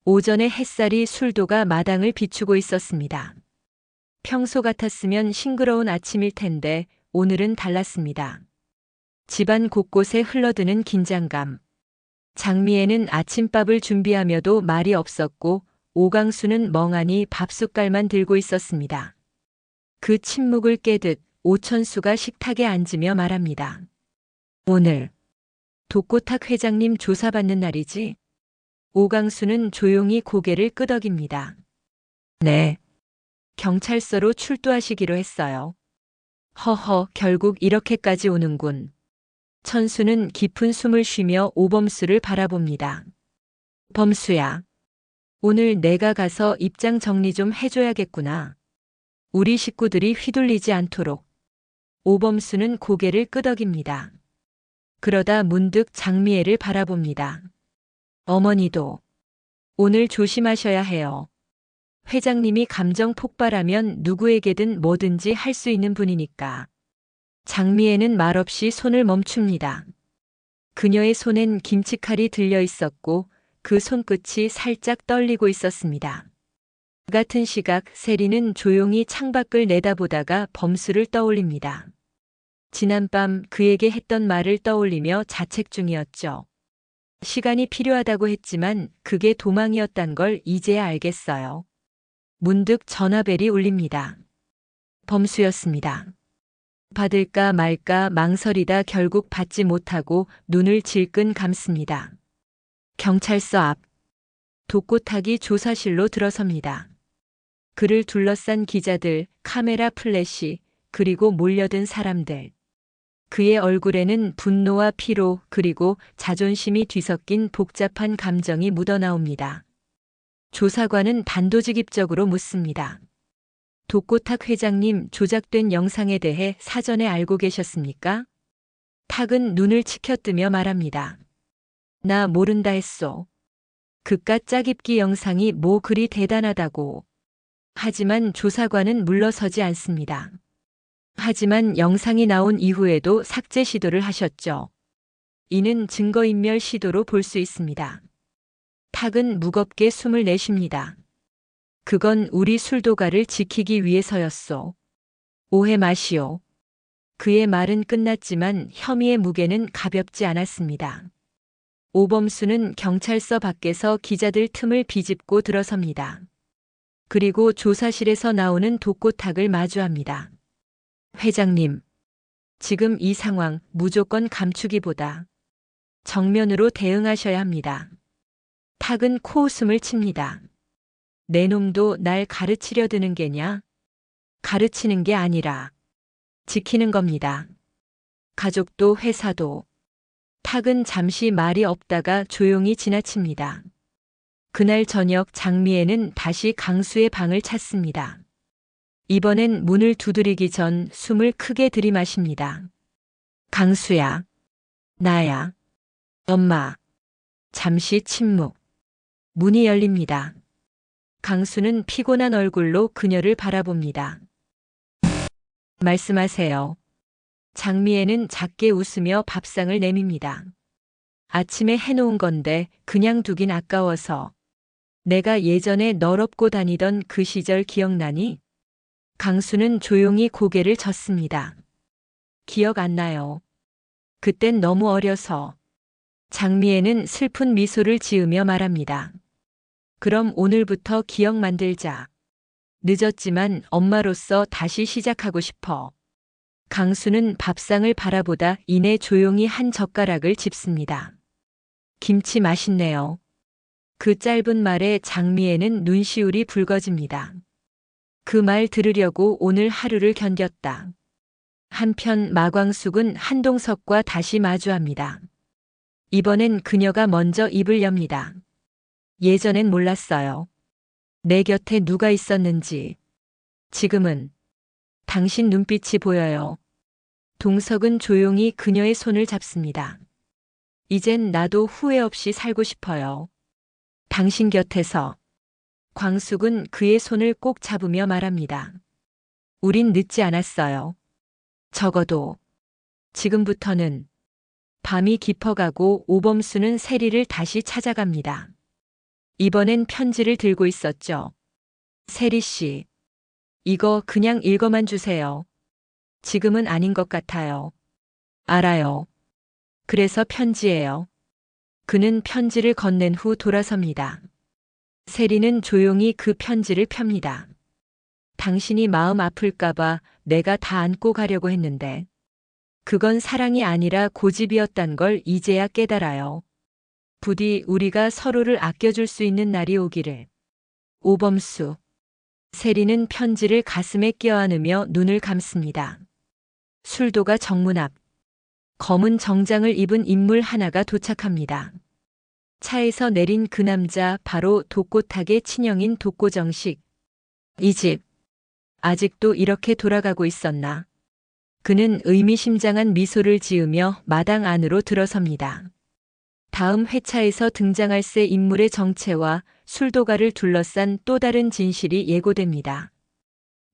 오전의 햇살이 술도가 마당을 비추고 있었습니다. 평소 같았으면 싱그러운 아침일 텐데 오늘은 달랐습니다. 집안 곳곳에 흘러드는 긴장감. 장미애는 아침밥을 준비하며도 말이 없었고 오강수는 멍하니 밥숟갈만 들고 있었습니다. 그 침묵을 깨듯 오천수가 식탁에 앉으며 말합니다. 오늘 독고탁 회장님 조사받는 날이지? 오강수는 조용히 고개를 끄덕입니다. 네. 경찰서로 출두하시기로 했어요. 허허, 결국 이렇게까지 오는군. 천수는 깊은 숨을 쉬며 오범수를 바라봅니다. 범수야. 오늘 내가 가서 입장 정리 좀 해줘야겠구나. 우리 식구들이 휘둘리지 않도록. 오범수는 고개를 끄덕입니다. 그러다 문득 장미애를 바라봅니다. 어머니도 오늘 조심하셔야 해요. 회장님이 감정 폭발하면 누구에게든 뭐든지 할 수 있는 분이니까. 장미애는 말없이 손을 멈춥니다. 그녀의 손엔 김치칼이 들려 있었고 그 손끝이 살짝 떨리고 있었습니다. 같은 시각 세리는 조용히 창밖을 내다보다가 범수를 떠올립니다. 지난밤 그에게 했던 말을 떠올리며 자책 중이었죠. 시간이 필요하다고 했지만 그게 도망이었단 걸 이제야 알겠어요. 문득 전화벨이 울립니다. 범수였습니다. 받을까 말까 망설이다 결국 받지 못하고 눈을 질끈 감습니다. 경찰서 앞. 독고탁이 조사실로 들어섭니다. 그를 둘러싼 기자들, 카메라 플래시, 그리고 몰려든 사람들. 그의 얼굴에는 분노와 피로 그리고 자존심이 뒤섞인 복잡한 감정이 묻어나옵니다. 조사관은 단도직입적으로 묻습니다. 독고탁 회장님 조작된 영상에 대해 사전에 알고 계셨습니까? 탁은 눈을 치켜뜨며 말합니다. 나 모른다 했소. 그깟 짜깁기 영상이 뭐 그리 대단하다고. 하지만 조사관은 물러서지 않습니다. 하지만 영상이 나온 이후에도 삭제 시도를 하셨죠. 이는 증거인멸 시도로 볼 수 있습니다. 탁은 무겁게 숨을 내쉽니다. 그건 우리 술도가를 지키기 위해서였소. 오해 마시오. 그의 말은 끝났지만 혐의의 무게는 가볍지 않았습니다. 오범수는 경찰서 밖에서 기자들 틈을 비집고 들어섭니다. 그리고 조사실에서 나오는 독고탁을 마주합니다. 회장님, 지금 이 상황 무조건 감추기보다 정면으로 대응하셔야 합니다. 탁은 코웃음을 칩니다. 내 놈도 날 가르치려 드는 게냐? 가르치는 게 아니라 지키는 겁니다. 가족도 회사도. 탁은 잠시 말이 없다가 조용히 지나칩니다. 그날 저녁 장미애는 다시 강수의 방을 찾습니다. 이번엔 문을 두드리기 전 숨을 크게 들이마십니다. 강수야. 나야. 엄마. 잠시 침묵. 문이 열립니다. 강수는 피곤한 얼굴로 그녀를 바라봅니다. 말씀하세요. 장미애는 작게 웃으며 밥상을 내밉니다. 아침에 해놓은 건데 그냥 두긴 아까워서. 내가 예전에 널 업고 다니던 그 시절 기억나니? 강수는 조용히 고개를 젓습니다. 기억 안 나요. 그땐 너무 어려서. 장미애는 슬픈 미소를 지으며 말합니다. 그럼 오늘부터 기억 만들자. 늦었지만 엄마로서 다시 시작하고 싶어. 강수는 밥상을 바라보다 이내 조용히 한 젓가락을 집습니다. 김치 맛있네요. 그 짧은 말에 장미애는 눈시울이 붉어집니다. 그 말 들으려고 오늘 하루를 견뎠다. 한편 마광숙은 한동석과 다시 마주합니다. 이번엔 그녀가 먼저 입을 엽니다. 예전엔 몰랐어요. 내 곁에 누가 있었는지. 지금은 당신 눈빛이 보여요. 동석은 조용히 그녀의 손을 잡습니다. 이젠 나도 후회 없이 살고 싶어요. 당신 곁에서. 광숙은 그의 손을 꼭 잡으며 말합니다. 우린 늦지 않았어요. 적어도 지금부터는. 밤이 깊어가고 오범수는 세리를 다시 찾아갑니다. 이번엔 편지를 들고 있었죠. 세리 씨, 이거 그냥 읽어만 주세요. 지금은 아닌 것 같아요. 알아요. 그래서 편지예요. 그는 편지를 건넨 후 돌아섭니다. 세리는 조용히 그 편지를 펴니다. 당신이 마음 아플까봐 내가 다 안고 가려고 했는데, 그건 사랑이 아니라 고집이었단 걸 이제야 깨달아요. 부디 우리가 서로를 아껴줄 수 있는 날이 오기를. 오범수. 세리는 편지를 가슴에 껴안으며 눈을 감습니다. 술도가 정문 앞. 검은 정장을 입은 인물 하나가 도착합니다. 차에서 내린 그 남자 바로 독고탁의 친형인 독고정식. 이 집. 아직도 이렇게 돌아가고 있었나? 그는 의미심장한 미소를 지으며 마당 안으로 들어섭니다. 다음 회차에서 등장할 새 인물의 정체와 술도가를 둘러싼 또 다른 진실이 예고됩니다.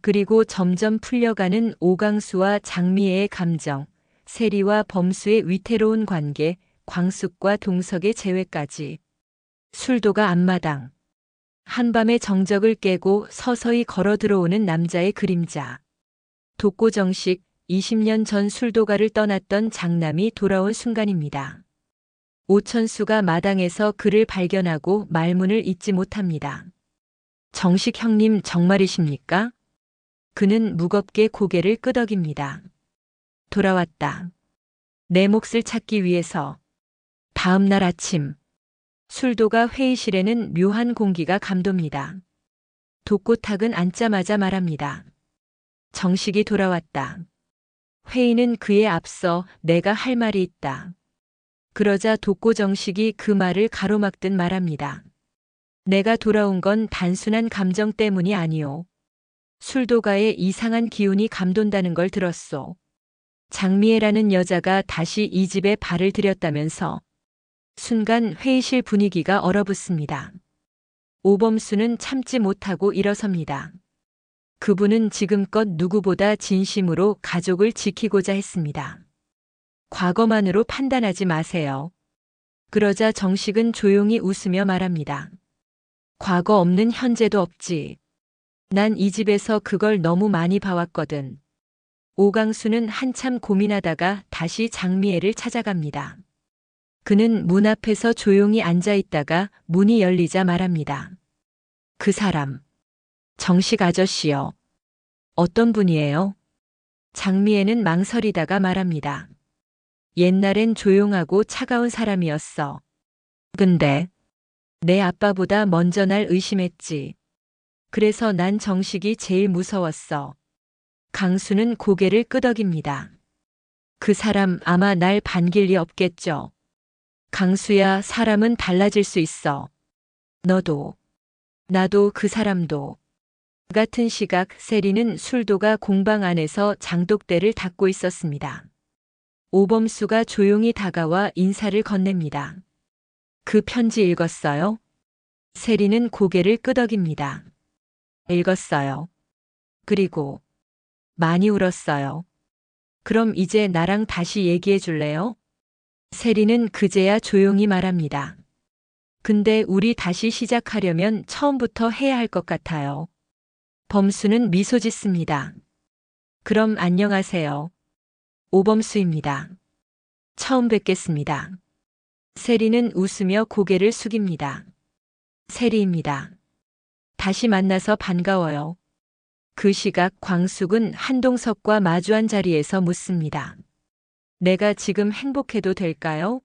그리고 점점 풀려가는 오강수와 장미애의 감정, 세리와 범수의 위태로운 관계, 광숙과 동석의 재회까지. 술도가 앞마당. 한밤의 정적을 깨고 서서히 걸어 들어오는 남자의 그림자. 독고정식 20년 전 술도가를 떠났던 장남이 돌아온 순간입니다. 오천수가 마당에서 그를 발견하고 말문을 잇지 못합니다. 정식 형님 정말이십니까? 그는 무겁게 고개를 끄덕입니다. 돌아왔다. 내 몫을 찾기 위해서. 다음 날 아침. 술도가 회의실에는 묘한 공기가 감돕니다. 독고탁은 앉자마자 말합니다. 정식이 돌아왔다. 회의는 그에 앞서 내가 할 말이 있다. 그러자 독고정식이 그 말을 가로막듯 말합니다. 내가 돌아온 건 단순한 감정 때문이 아니오. 술도가의 이상한 기운이 감돈다는 걸 들었소. 장미애라는 여자가 다시 이 집에 발을 들였다면서. 순간 회의실 분위기가 얼어붙습니다. 오범수는 참지 못하고 일어섭니다. 그분은 지금껏 누구보다 진심으로 가족을 지키고자 했습니다. 과거만으로 판단하지 마세요. 그러자 정식은 조용히 웃으며 말합니다. 과거 없는 현재도 없지. 난 이 집에서 그걸 너무 많이 봐왔거든. 오강수는 한참 고민하다가 다시 장미애를 찾아갑니다. 그는 문 앞에서 조용히 앉아 있다가 문이 열리자 말합니다. 그 사람. 정식 아저씨요. 어떤 분이에요? 장미애는 망설이다가 말합니다. 옛날엔 조용하고 차가운 사람이었어. 근데 내 아빠보다 먼저 날 의심했지. 그래서 난 정식이 제일 무서웠어. 강수는 고개를 끄덕입니다. 그 사람 아마 날 반길 리 없겠죠. 강수야, 사람은 달라질 수 있어. 너도, 나도, 그 사람도. 같은 시각 세리는 술도가 공방 안에서 장독대를 닫고 있었습니다. 오범수가 조용히 다가와 인사를 건넵니다. 그 편지 읽었어요? 세리는 고개를 끄덕입니다. 읽었어요. 그리고 많이 울었어요. 그럼 이제 나랑 다시 얘기해 줄래요? 세리는 그제야 조용히 말합니다. 근데 우리 다시 시작하려면 처음부터 해야 할 것 같아요. 범수는 미소 짓습니다. 그럼 안녕하세요. 오범수입니다. 처음 뵙겠습니다. 세리는 웃으며 고개를 숙입니다. 세리입니다. 다시 만나서 반가워요. 그 시각 광숙은 한동석과 마주한 자리에서 묻습니다. 내가 지금 행복해도 될까요?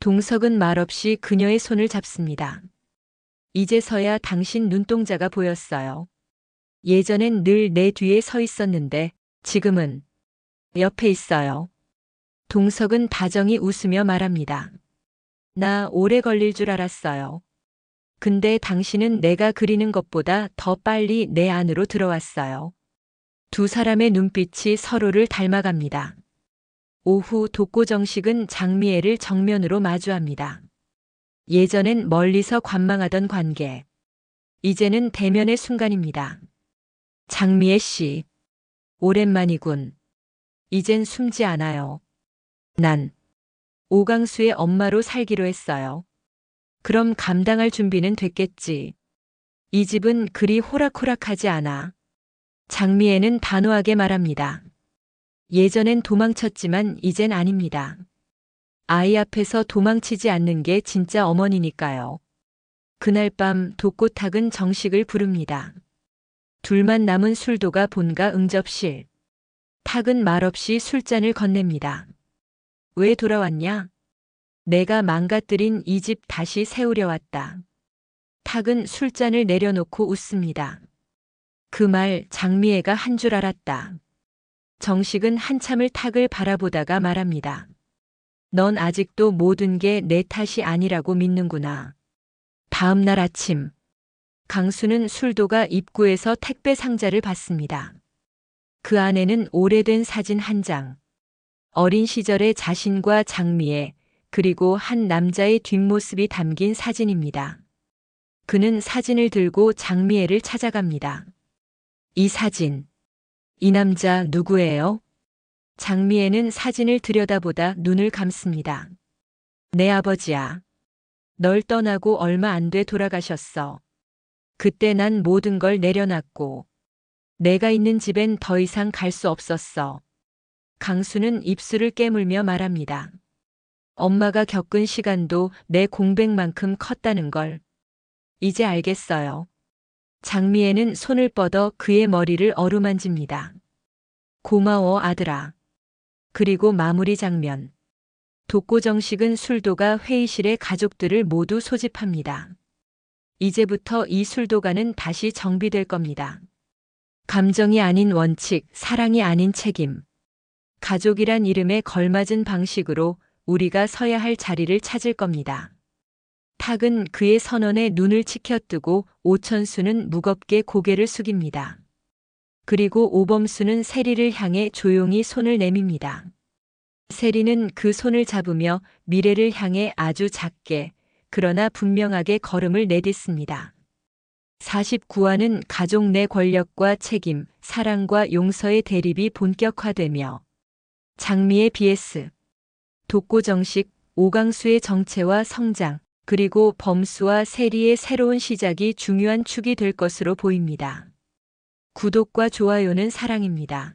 동석은 말없이 그녀의 손을 잡습니다. 이제서야 당신 눈동자가 보였어요. 예전엔 늘 내 뒤에 서 있었는데 지금은 옆에 있어요. 동석은 다정히 웃으며 말합니다. 나 오래 걸릴 줄 알았어요. 근데 당신은 내가 그리는 것보다 더 빨리 내 안으로 들어왔어요. 두 사람의 눈빛이 서로를 닮아갑니다. 오후 독고정식은 장미애를 정면으로 마주합니다. 예전엔 멀리서 관망하던 관계. 이제는 대면의 순간입니다. 장미애 씨. 오랜만이군. 이젠 숨지 않아요. 난 오강수의 엄마로 살기로 했어요. 그럼 감당할 준비는 됐겠지. 이 집은 그리 호락호락하지 않아. 장미애는 단호하게 말합니다. 예전엔 도망쳤지만 이젠 아닙니다. 아이 앞에서 도망치지 않는 게 진짜 어머니니까요. 그날 밤 독고탁은 정식을 부릅니다. 둘만 남은 술도가 본가 응접실. 탁은 말없이 술잔을 건넵니다. 왜 돌아왔냐? 내가 망가뜨린 이 집 다시 세우려 왔다. 탁은 술잔을 내려놓고 웃습니다. 그 말 장미애가 한 줄 알았다. 정식은 한참을 탁을 바라보다가 말합니다. 넌 아직도 모든 게 내 탓이 아니라고 믿는구나. 다음 날 아침, 강수는 술도가 입구에서 택배 상자를 받습니다. 그 안에는 오래된 사진 한 장. 어린 시절의 자신과 장미애, 그리고 한 남자의 뒷모습이 담긴 사진입니다. 그는 사진을 들고 장미애를 찾아갑니다. 이 사진, 이 남자 누구예요? 장미애는 사진을 들여다보다 눈을 감습니다. 내 아버지야. 널 떠나고 얼마 안 돼 돌아가셨어. 그때 난 모든 걸 내려놨고, 내가 있는 집엔 더 이상 갈 수 없었어. 강수는 입술을 깨물며 말합니다. 엄마가 겪은 시간도 내 공백만큼 컸다는 걸. 이제 알겠어요. 장미애는 손을 뻗어 그의 머리를 어루만집니다. 고마워 아들아. 그리고 마무리 장면. 독고정식은 술도가 회의실에 가족들을 모두 소집합니다. 이제부터 이 술도가는 다시 정비될 겁니다. 감정이 아닌 원칙, 사랑이 아닌 책임. 가족이란 이름에 걸맞은 방식으로 우리가 서야 할 자리를 찾을 겁니다. 탁은 그의 선언에 눈을 치켜뜨고 오천수는 무겁게 고개를 숙입니다. 그리고 오범수는 세리를 향해 조용히 손을 내밉니다. 세리는 그 손을 잡으며 미래를 향해 아주 작게, 그러나 분명하게 걸음을 내딛습니다. 49화는 가족 내 권력과 책임, 사랑과 용서의 대립이 본격화되며 장미의 BS, 독고정식, 오강수의 정체와 성장, 그리고 범수와 세리의 새로운 시작이 중요한 축이 될 것으로 보입니다. 구독과 좋아요는 사랑입니다.